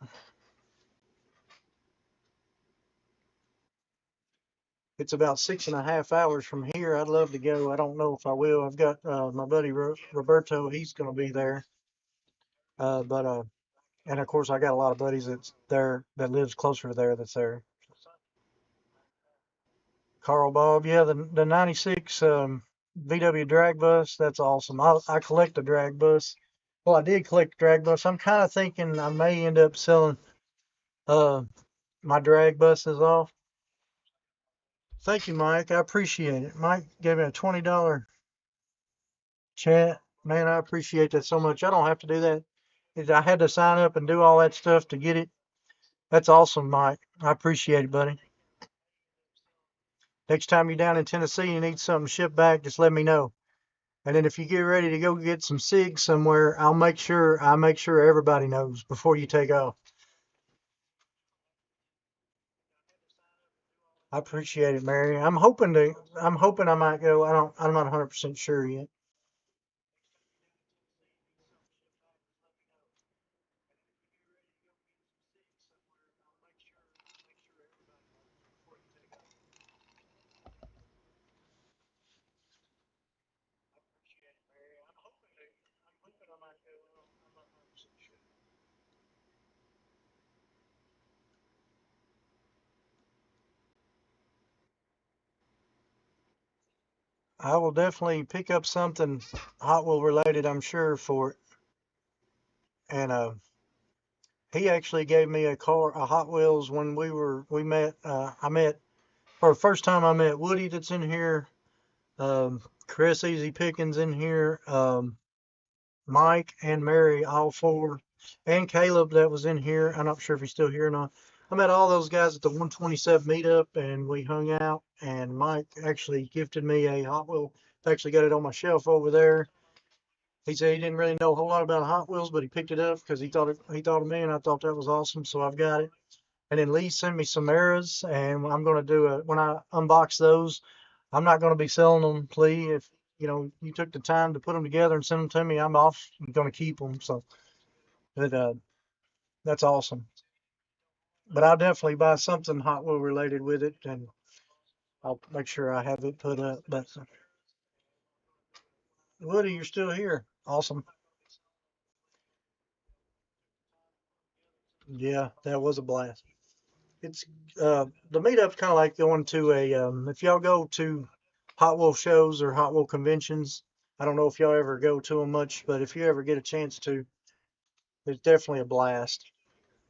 It's about 6.5 hours from here. I'd love to go. I don't know if I will. I've got my buddy Roberto. He's going to be there. But and of course I got a lot of buddies that's there that lives closer to there that's there. Carl Bob, yeah, the '96 VW drag bus. That's awesome. I collect the drag bus. Well, I did collect the drag bus. I'm kind of thinking I may end up selling uh my drag buses off. Thank you, Mike. I appreciate it. Mike gave me a $20 chat. Man, I appreciate that so much. I don't have to do that. I had to sign up and do all that stuff to get it. That's awesome, Mike. I appreciate it, buddy. Next time you're down in Tennessee and you need something shipped back, just let me know. And then if you get ready to go get some cigs somewhere, I'll make sure everybody knows before you take off. I appreciate it, Mary. I'm hoping I might go. I'm not 100% sure yet. I will definitely pick up something Hot Wheel related, I'm sure, for it. And he actually gave me a Hot Wheels when we met. I met for the first time. I met Woody that's in here. Chris Easy Pickens in here. Mike and Mary, all four, and Caleb that was in here. I'm not sure if he's still here or not. I met all those guys at the 127 meetup and we hung out. And Mike actually gifted me a Hot Wheel. I actually got it on my shelf over there. He said he didn't really know a whole lot about Hot Wheels, but he picked it up because he thought of me, and I thought that was awesome. So I've got it. And then Lee sent me some eras, and I'm gonna do a when I unbox those. I'm not gonna be selling them, Lee. If you took the time to put them together and send them to me, I'm gonna keep them. So but, that's awesome. But I'll definitely buy something Hot Wheel related with it, and I'll make sure I have it put up. But Woody, you're still here. Awesome. Yeah, that was a blast. It's the meetup's kind of like going to a if y'all go to Hot Wheel shows or Hot Wheel conventions. I don't know if y'all ever go to them much, but if you ever get a chance to, it's definitely a blast.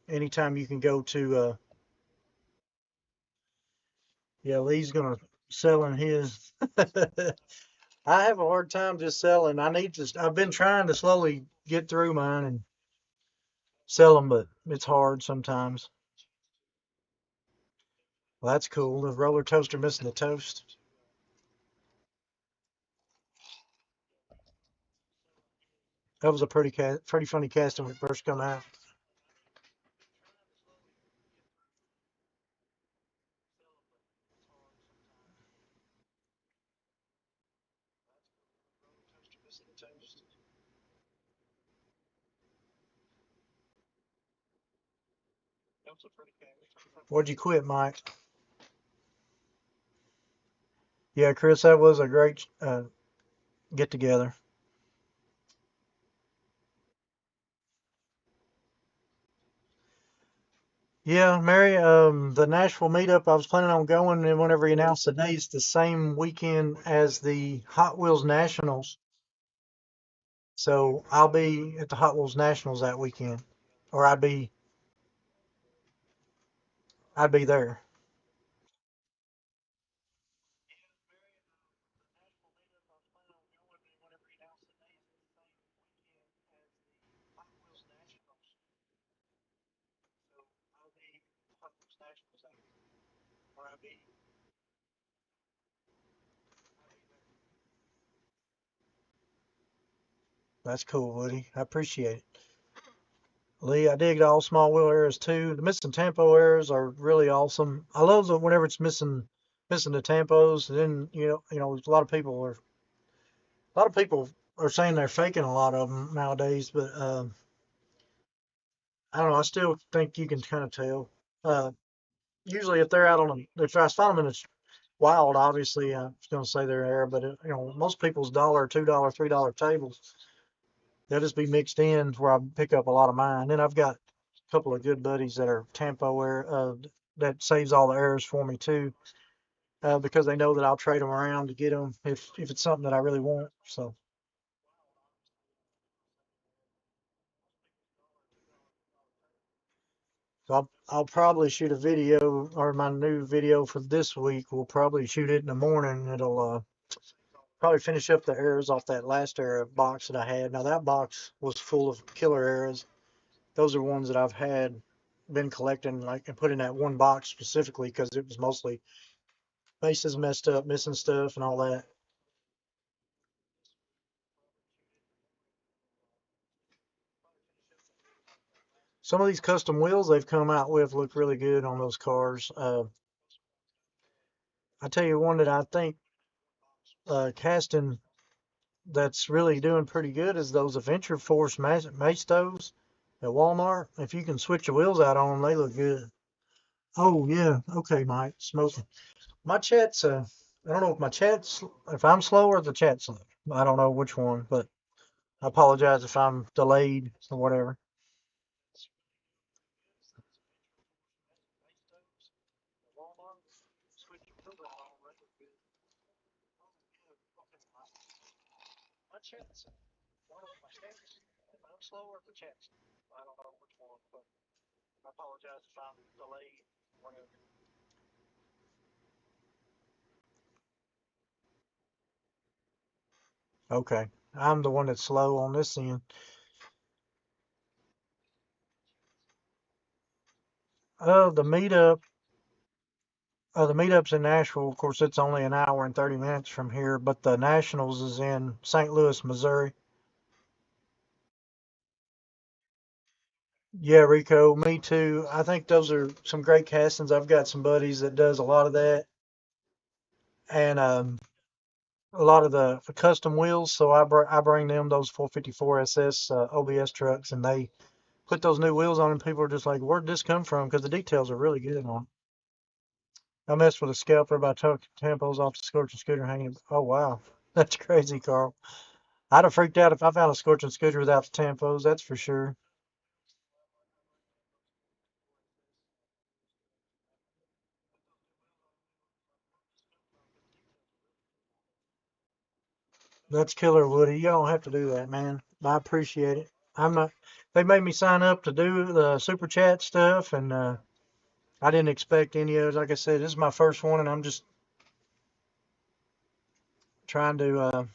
Anytime you can go to, yeah, Lee's gonna selling his. I have a hard time just selling. I've been trying to slowly get through mine and sell them, but it's hard sometimes. Well, that's cool. The roller toaster missing the toast. That was a pretty funny casting when it first come out. What'd you quit, Mike? Yeah, Chris, that was a great. get together. Yeah, Mary, the Nashville meetup, I was planning on going, and whenever he announced the date, it's the same weekend as the Hot Wheels Nationals. So I'll be at the Hot Wheels Nationals that weekend, or I'd be there. That's cool, Woody. I appreciate it. Lee, I dig all small wheel errors too. The missing tempo errors are really awesome. I love that whenever it's missing the tempos. Then a lot of people are saying they're faking a lot of them nowadays, but I don't know. I still think you can kind of tell. Uh, Usually, if they're out if I find them in the wild, obviously I'm going to say they're error. But most people's dollar, $2, $3 tables, they'll just be mixed in where I pick up a lot of mine. Then I've got a couple of good buddies that are Tampo error that saves all the errors for me too, because they know that I'll trade them around to get them if it's something that I really want. So I'll probably shoot a video or my new video for this week. We'll probably shoot it in the morning. It'll probably finish up the errors off that last era box that I had. Now that box was full of killer errors. Those are ones that I've had been collecting like and put in that one box specifically because it was mostly bases messed up, missing stuff and all that. Some of these custom wheels they've come out with look really good on those cars. I tell you one that I think casting that's really doing pretty good is those Adventure Force Mastos at Walmart. If you can switch the wheels out on them, they look good. Oh yeah, okay, Mike, smoking. My chat's I don't know if I'm slow or the chat's slow. I don't know which one, but I apologize if I'm delayed or whatever. Okay, I'm the one that's slow on this end. The meetup, the meetup's in Nashville. Of course, it's only an hour and 30 minutes from here, but the Nationals is in St. Louis, Missouri. Yeah, Rico, me too. I think those are some great castings. I've got some buddies that does a lot of that, and a lot of the custom wheels. So I bring them those 454 SS OBS trucks, and they put those new wheels on, and people are just like, "Where'd this come from?" Because the details are really good on. I messed with a scalper by took tampos off the Scorching Scooter hanging. Oh wow, that's crazy, Carl. I'd have freaked out if I found a Scorching Scooter without the tampos. That's for sure. That's killer, Woody. You don't have to do that, man. I appreciate it. I'm not. They made me sign up to do the super chat stuff, and I didn't expect any of it. Like I said, this is my first one, and I'm just trying to,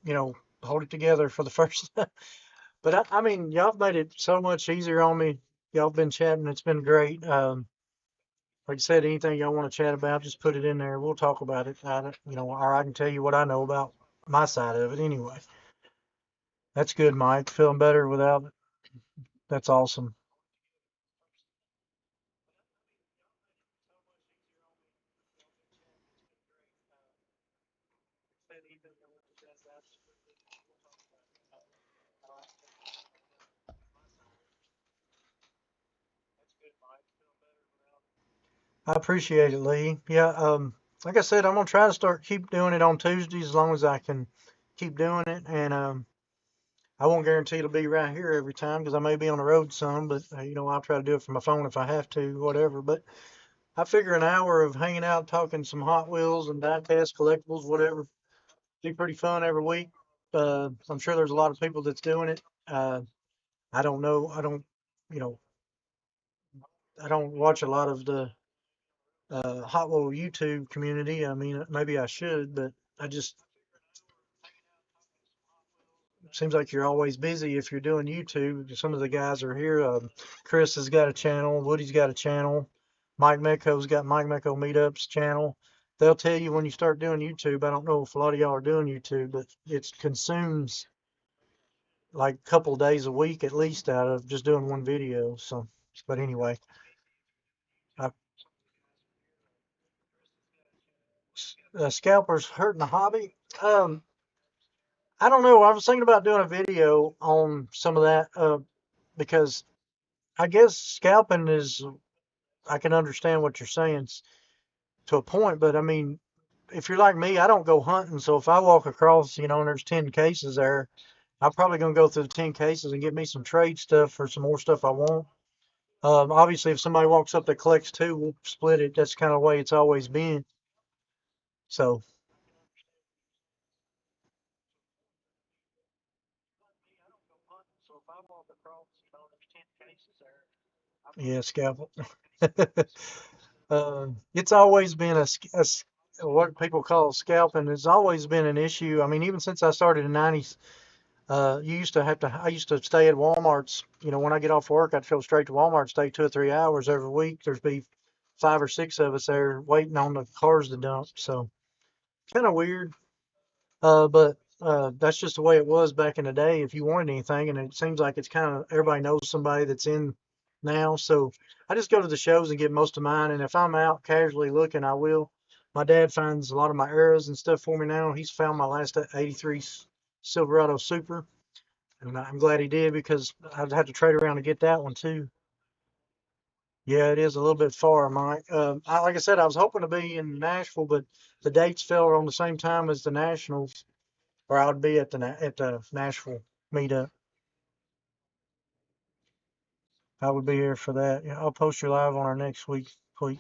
you know, hold it together for the first. But I mean, y'all have made it so much easier on me. Y'all have been chatting. It's been great. Like I said, anything y'all want to chat about, just put it in there. We'll talk about it. Or I can tell you what I know about my side of it anyway. That's good, Mike. Feeling better without it. That's awesome. I appreciate it, Lee. Yeah, like I said, I'm gonna try to keep doing it on Tuesdays as long as I can keep doing it, and I won't guarantee it'll be right here every time because I may be on the road some, but I'll try to do it from my phone if I have to, whatever. But I figure an hour of hanging out, talking some Hot Wheels and diecast collectibles, whatever, be pretty fun every week. I'm sure there's a lot of people that's doing it. I don't know. You know, I don't watch a lot of the Hot Wheel YouTube community. I mean, maybe I should, but I just seems like you're always busy if you're doing YouTube. Some of the guys are here. Chris has got a channel. Woody's got a channel. Mike Mecco's got Mike Mecco Meetups channel. They'll tell you when you start doing YouTube. I don't know if a lot of y'all are doing YouTube, but it consumes like a couple days a week at least out of just doing one video. So, but anyway, I, scalpers hurting the hobby. I don't know. I was thinking about doing a video on some of that because I guess scalping is, I can understand what you're saying to a point, but I mean, if you're like me, I don't go hunting. So if I walk across, and there's 10 cases there, I'm probably going to go through the 10 cases and get me some trade stuff or some more stuff I want. Obviously, if somebody walks up that collects two, we'll split it. That's kind of the way it's always been. So, yeah, scalpel. It's always been what people call scalping. It's always been an issue. I mean, even since I started in the 90s, I used to stay at Walmart's. When I get off work, I'd go straight to Walmart, stay 2 or 3 hours every week. There'd be 5 or 6 of us there waiting on the cars to dump. So kind of weird. But that's just the way it was back in the day. If you wanted anything, and it seems like it's kind of everybody knows somebody that's in now. So I just go to the shows and get most of mine. And if I'm out casually looking, I will. My dad finds a lot of my arrows and stuff for me now. He's found my last '83 Silverado Super, and I'm glad he did because I'd have to trade around to get that one too. Yeah, it is a little bit far, Mike. Like I said, I was hoping to be in Nashville, but the dates fell on the same time as the Nationals, or I would be at the Nashville meetup. I would be here for that. Yeah, I'll post you live on our next week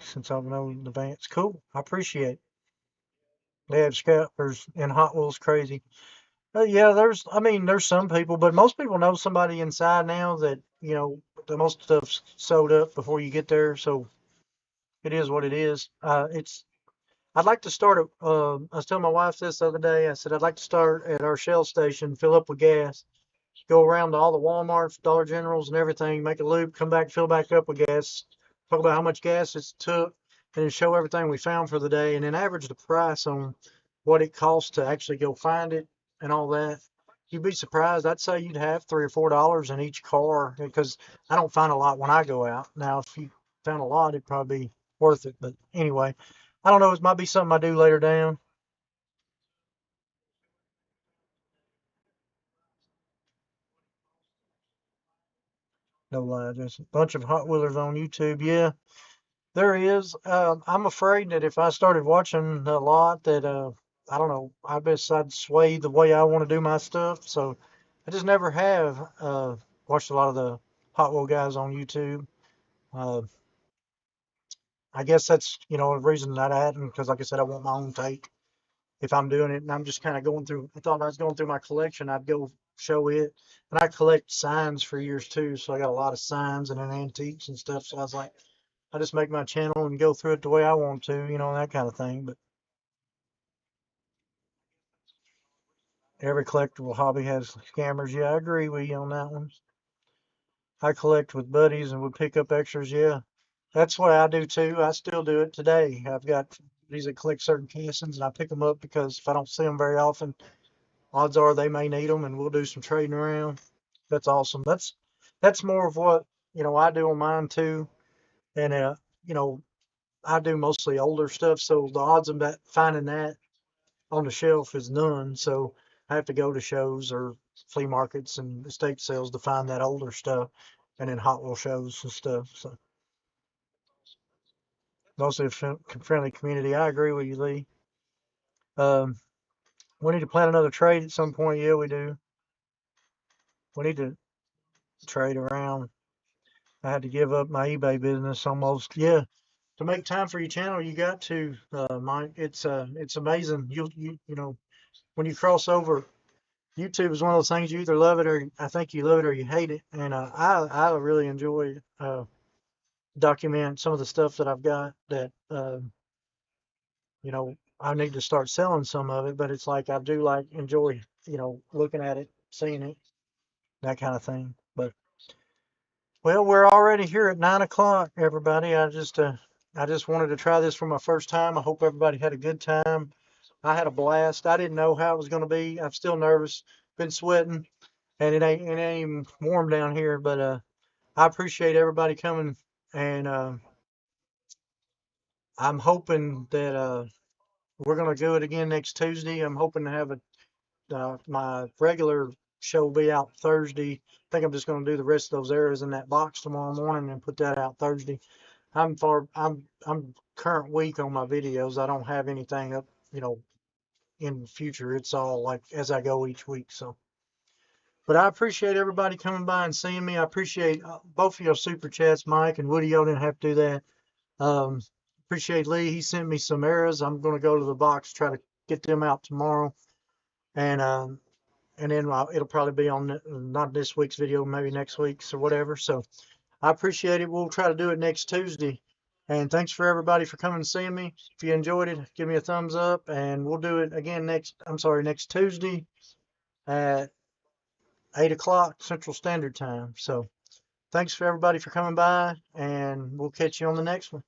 since I'll know in advance. Cool. I appreciate it. They have scalpers and Hot Wheels crazy. Yeah, I mean, there's some people, but most people know somebody inside now that, the most stuff's sold up before you get there. So it is what it is. I'd like to start I was telling my wife this the other day. I said, I'd like to start at our Shell station, fill up with gas, go around to all the Walmarts, Dollar Generals, and everything, make a loop, come back, fill back up with gas, talk about how much gas it took, and then show everything we found for the day, and then average the price on what it costs to actually go find it and all that. You'd be surprised. I'd say you'd have $3 or $4 in each car because I don't find a lot when I go out. Now, if you found a lot, it'd probably be worth it. But anyway, I don't know. It might be something I do later down. No lie, there's a bunch of Hot Wheelers on YouTube. Yeah, there is. I'm afraid that if I started watching a lot, that I don't know. I guess I'd sway the way I want to do my stuff. So I just never have watched a lot of the Hot Wheel guys on YouTube. Uh, I guess that's a reason that I hadn't, because like I said, I want my own take if I'm doing it, and I'm just kind of going through. I thought I was going through my collection. I'd go show it, and I collect signs for years too. So I got a lot of signs and then antiques and stuff. So I was like, I just make my channel and go through it the way I want to, that kind of thing. But every collectible hobby has scammers. Yeah, I agree with you on that one. I collect with buddies and would pick up extras. Yeah, that's what I do too. I still do it today. I've got these that collect certain casings, and I pick them up because if I don't see them very often, odds are they may need them, and we'll do some trading around. That's awesome. That's more of what I do on mine too, and you know I do mostly older stuff, so the odds of that finding that on the shelf is none. So I have to go to shows or flea markets and estate sales to find that older stuff, and then Hot Wheel shows and stuff. So mostly a friendly community. I agree with you, Lee. Um, We need to plan another trade at some point. Yeah, we do. We need to trade around. I had to give up my eBay business almost. Yeah, to make time for your channel, you got to, Mike. It's amazing. You know, when you cross over, YouTube is one of those things you either love it or I think you love it or you hate it. And I really enjoy document some of the stuff that I've got that you know, I need to start selling some of it, but it's like I do like enjoy, you know, looking at it, seeing it, that kind of thing. But well, we're already here at 9 o'clock, everybody. I just wanted to try this for my first time. I hope everybody had a good time. I had a blast. I didn't know how it was going to be. I'm still nervous, been sweating, and it ain't even warm down here. But I appreciate everybody coming, and I'm hoping that we're going to do it again next Tuesday. I'm hoping to have my regular show will be out Thursday. I think I'm just going to do the rest of those areas in that box tomorrow morning and put that out Thursday. I'm current week on my videos. I don't have anything up, you know, in the future. It's all like as I go each week. So, but I appreciate everybody coming by and seeing me. I appreciate both of your super chats, Mike and Woody. Y'all didn't have to do that. Um, appreciate Lee. He sent me some errors. I'm going to go to the box, try to get them out tomorrow. And then it'll probably be on not this week's video, maybe next week's or whatever. So I appreciate it. We'll try to do it next Tuesday. And thanks for everybody for coming and seeing me. If you enjoyed it, give me a thumbs up, and we'll do it again next Tuesday at 8 o'clock Central Standard Time. So thanks for everybody for coming by, and we'll catch you on the next one.